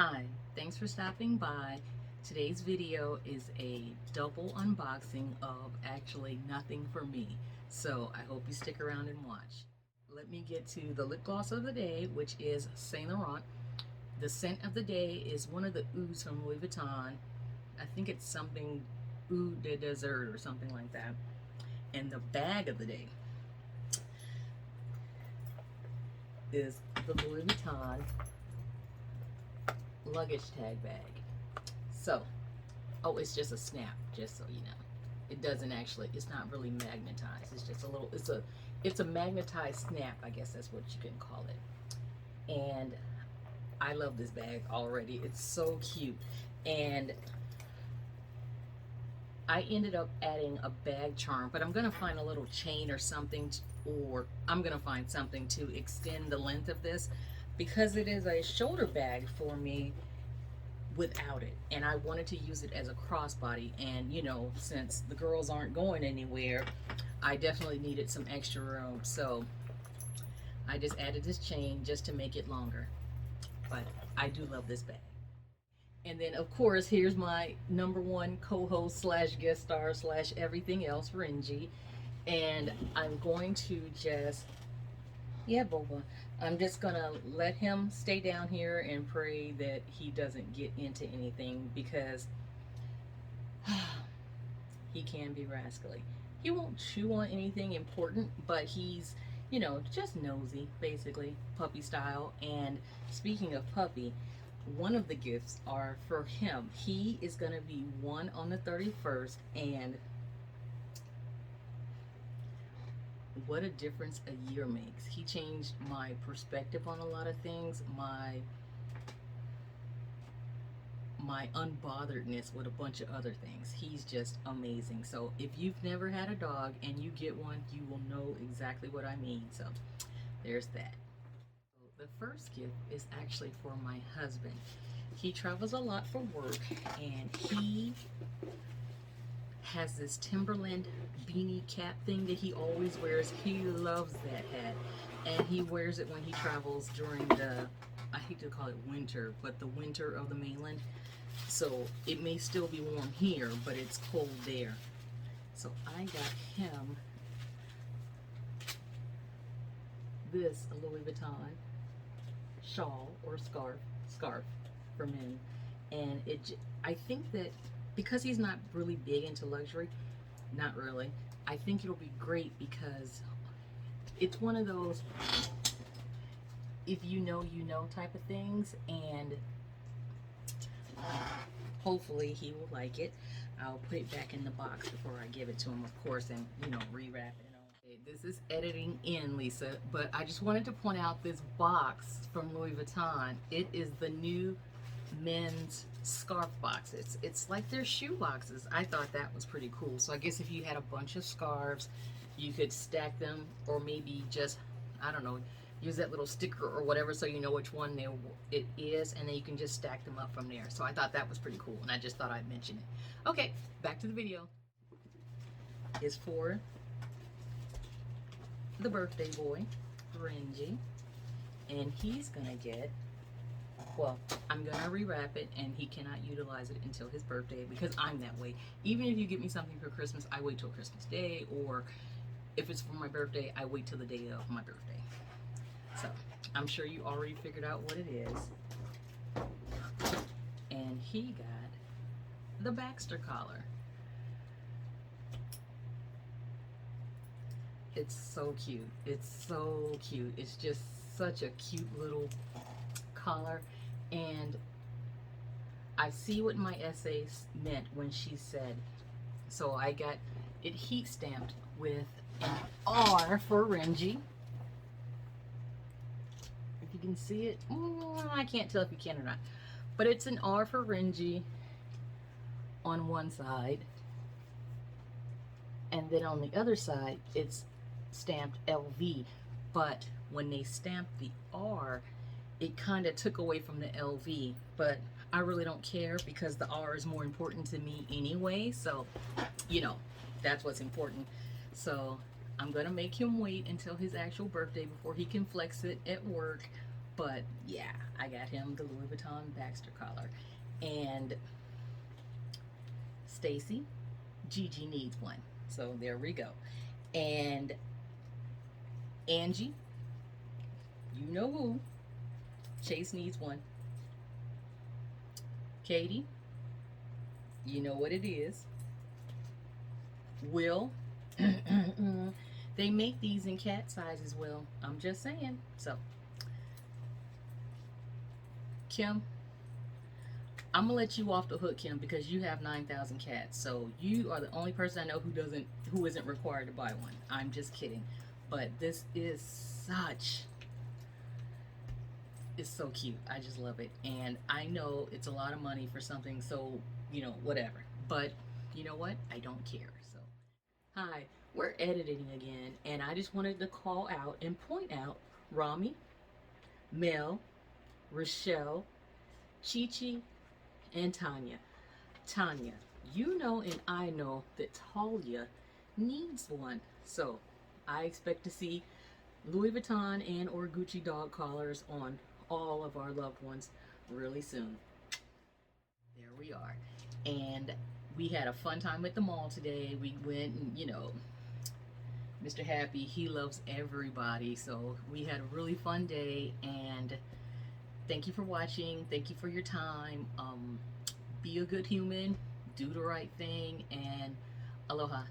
Hi, thanks for stopping by. Today's video is a double unboxing of actually nothing for me. So I hope you stick around and watch. Let me get to the lip gloss of the day, which is Saint Laurent. The scent of the day is one of the ouds from Louis Vuitton. I think it's something oud de dessert or something like that. And the bag of the day is the Louis Vuitton luggage tag bag. So, oh, it's just a snap, just so you know. It doesn't actually, it's not really magnetized. It's just a little, it's a magnetized snap, I guess that's what you can call it. And I love this bag already. It's so cute. And I ended up adding a bag charm, but I'm gonna find a little chain or something, or I'm gonna find something to extend the length of this, because it is a shoulder bag for me without it, and I wanted to use it as a crossbody. And you know, since the girls aren't going anywhere, I definitely needed some extra room, so I just added this chain just to make it longer. But I do love this bag. And then of course, here's my number one co-host slash guest star slash everything else, Renji. And I'm going to just, yeah, Boba, I'm just gonna let him stay down here and pray that he doesn't get into anything, because he can be rascally. He won't chew on anything important, but he's, you know, just nosy, basically, puppy style. And speaking of puppy, one of the gifts are for him. He is gonna be 1 on the 31st, and what a difference a year makes. He changed my perspective on a lot of things, my unbotheredness with a bunch of other things. He's just amazing. So if you've never had a dog and you get one, you will know exactly what I mean. So there's that. So the first gift is actually for my husband. He travels a lot for work, and he has this Timberland beanie cap thing that he always wears. He loves that hat, and he wears it when he travels during the, I hate to call it winter, but the winter of the mainland. So it may still be warm here, but it's cold there. So I got him this Louis Vuitton shawl or scarf for men. And I think that because he's not really big into luxury, not really, I think it'll be great, because it's one of those if you know type of things. And hopefully he will like it. I'll put it back in the box before I give it to him, of course, and you know, rewrap it. Okay, this is editing in, Lisa, but I just wanted to point out this box from Louis Vuitton. It is the new men's scarf boxes. It's like their shoe boxes. I thought that was pretty cool. So I guess if you had a bunch of scarves, you could stack them, or maybe just, I don't know, use that little sticker or whatever so you know which one it is, and then you can just stack them up from there. So I thought that was pretty cool, and I just thought I'd mention it. Okay, back to the video. It's for the birthday boy, Renji, and he's gonna get, well, I'm gonna rewrap it, and he cannot utilize it until his birthday, because I'm that way. Even if you get me something for Christmas, I wait till Christmas Day, or if it's for my birthday, I wait till the day of my birthday. So I'm sure you already figured out what it is. And he got the Baxter collar. It's so cute. It's so cute. It's just such a cute little collar. And I see what my essay meant when she said, so I got it heat stamped with an R for Renji. If you can see it, I can't tell if you can or not, but it's an R for Renji on one side, and then on the other side it's stamped LV. But when they stamped the R, it kind of took away from the LV, but I really don't care, because the R is more important to me anyway. So, you know, that's what's important. So I'm gonna make him wait until his actual birthday before he can flex it at work. But yeah, I got him the Louis Vuitton Baxter collar. And Stacy, Gigi needs one. So there we go. And Angie, you know who, Chase needs one. Katie, you know what it is. Will, they make these in cat size as well. I'm just saying. So, Kim, I'm gonna let you off the hook, Kim, because you have 9,000 cats. So you are the only person I know who isn't required to buy one. I'm just kidding, but this is it's so cute. I just love it, and I know it's a lot of money for something so whatever. But you know what? I don't care. So, hi, we're editing again, and I just wanted to call out and point out Rami, Mel, Rochelle, Chi Chi, and Tanya. Tanya, you know and I know that Talia needs one. So I expect to see Louis Vuitton and or Gucci dog collars on all of our loved ones really soon. There we are. And we had a fun time at the mall today. We went and, Mr. Happy, he loves everybody. So we had a really fun day, and thank you for watching. Thank you for your time. Be a good human, do the right thing, and aloha.